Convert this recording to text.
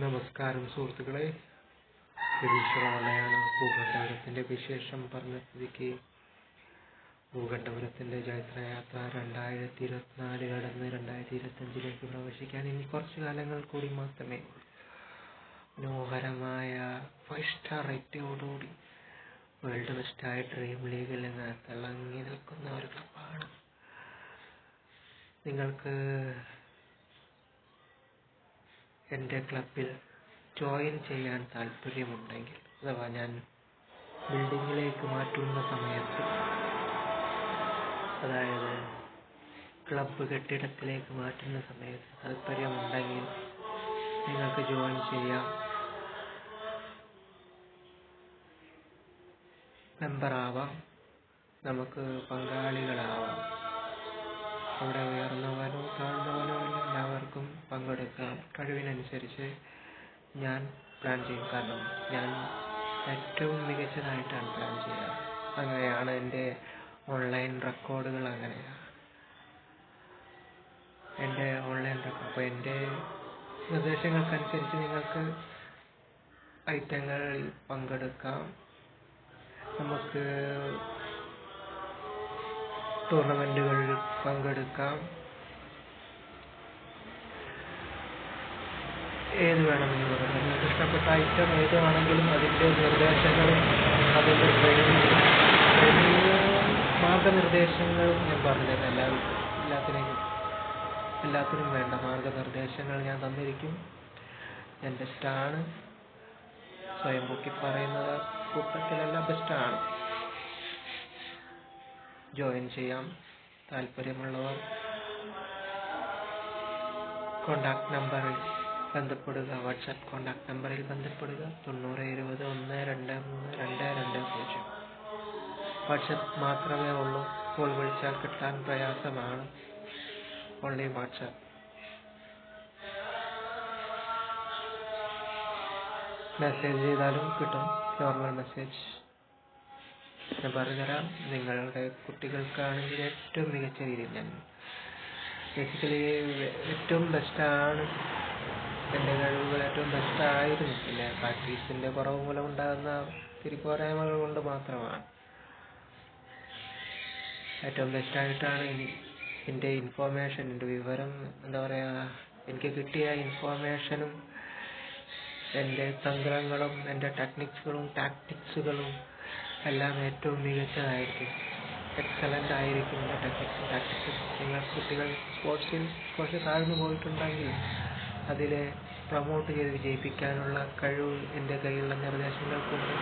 നമസ്കാരം സുഹൃത്തുക്കളെ, നിരീക്ഷണമാണ്. ഭൂഖണ്ഡപുരത്തിൻ്റെ വിശേഷം പറഞ്ഞ സ്ഥിതിക്ക് ഭൂഖണ്ഡപുരത്തിൻ്റെ ചൈത്രയാത്ര 2024 കടന്ന് 2025 പ്രവേശിക്കാൻ ഇനി കുറച്ചു കാലങ്ങൾ കൂടി മാത്രമേ ഉള്ളൂ. മനോഹരമായ 5 സ്റ്റാർ റേറ്റിംഗോടുകൂടി വേൾഡ് ബെസ്റ്റായ ഡ്രീം ലീഗിൽ നിന്ന് തിളങ്ങി നിൽക്കുന്ന ഒരു ക്ലബ്ബാണ്. നിങ്ങൾക്ക് എൻ്റെ ക്ലബിൽ ജോയിൻ ചെയ്യാൻ താല്പര്യമുണ്ടെങ്കിൽ, അഥവാ ഞാൻ ബിൽഡിങ്ങിലേക്ക് മാറ്റുന്ന സമയത്ത്, അതായത് ക്ലബ്ബ് കെട്ടിടത്തിലേക്ക് മാറ്റുന്ന സമയത്ത് താല്പര്യമുണ്ടെങ്കിൽ നിങ്ങൾക്ക് ജോയിൻ ചെയ്യാം. മെമ്പറാവാം, നമുക്ക് പങ്കാളികളാവാം. അവിടെ ഉയർന്നവനോ താഴ്ന്നവനോ എല്ലാവർക്കും പങ്കെടുക്കാം. കഴിവിനനുസരിച്ച് ഞാൻ പ്ലാൻ ചെയ്യും. കാരണം ഞാൻ ഏറ്റവും മികച്ചതായിട്ടാണ് പ്ലാൻ ചെയ്യുക. അങ്ങനെയാണ് എൻ്റെ ഓൺലൈൻ റെക്കോർഡുകൾ. അങ്ങനെയാണ് എൻ്റെ ഓൺലൈൻ റെക്കോർഡ്. അപ്പോൾ എൻ്റെ നിർദ്ദേശങ്ങൾക്കനുസരിച്ച് നിങ്ങൾക്ക് ഐറ്റങ്ങളിൽ പങ്കെടുക്കാം. നമുക്ക് ടൂർണമെൻറ്റുകളിൽ പങ്കെടുക്കാം. ഏത് വേണമെങ്കിലും പറയാം. നിങ്ങൾക്ക് ഇഷ്ടപ്പെട്ട ഐറ്റം ഏതാണെങ്കിലും അതിൻ്റെ നിർദ്ദേശങ്ങളും അതിൻ്റെ ട്രെയിനിങ് മാർഗനിർദ്ദേശങ്ങളും ഞാൻ പറഞ്ഞുതരാം. എല്ലാത്തിനും വേണ്ട മാർഗനിർദ്ദേശങ്ങൾ ഞാൻ തന്നിരിക്കും. ഞാൻ ബെസ്റ്റാണ്, സ്വയം പൊക്കി പറയുന്നത് കൂട്ടത്തിലെല്ലാം ബെസ്റ്റാണ്. ജോയിൻ ചെയ്യാം. താല്പര്യമുള്ളവർ കോണ്ടാക്ട് നമ്പറിൽ ബന്ധപ്പെടുക. വാട്സാപ്പ് കോണ്ടാക്ട് നമ്പറിൽ ബന്ധപ്പെടുക. 9020123220. വാട്സാപ്പ് മാത്രമേ ഉള്ളൂ. കോൾ വിളിച്ചാൽ കിട്ടാൻ പ്രയാസമാണ്. Only WhatsApp. മെസ്സേജ് ചെയ്താലും കിട്ടും, നോർമൽ മെസ്സേജ്. ഞാൻ പറഞ്ഞുതരാം. നിങ്ങളുടെ കുട്ടികൾക്കാണെങ്കിൽ ഏറ്റവും മികച്ച രീതിയിൽ ഞാൻ ബേസിക്കലി ഏറ്റവും ബെസ്റ്റാണ്. എൻ്റെ കഴിവുകൾ ഏറ്റവും ബെസ്റ്റായിരുന്നു. പിന്നെ പ്രാക്ടീസിൻ്റെ കുറവ് മൂലം ഉണ്ടാകുന്ന തിരിപ്പോരായ്മകൾ കൊണ്ട് മാത്രമാണ്. ഏറ്റവും ബെസ്റ്റായിട്ടാണ് എൻ്റെ ഇൻഫോർമേഷൻ, എൻ്റെ വിവരം, എന്താ പറയുക, എനിക്ക് കിട്ടിയ ഇൻഫോർമേഷനും എൻ്റെ തന്ത്രങ്ങളും എൻ്റെ ടെക്നിക്സുകളും ടാക്ടിക്സുകളും എല്ലാം ഏറ്റവും മികച്ചതായിരിക്കും. എക്സലൻ്റ് ആയിരിക്കും എൻ്റെ ടെക്നിക്സും ടാക്ടിക്സും. നിങ്ങൾ കുട്ടികൾ സ്പോർട്സിൽ കുറച്ച് താഴ്ന്നു പോയിട്ടുണ്ടെങ്കിൽ അതിലെ പ്രൊമോട്ട് ചെയ്ത് വിജയിപ്പിക്കാനുള്ള കഴിവ് എൻ്റെ കയ്യിലുള്ള നിർദ്ദേശങ്ങൾക്കുണ്ട്.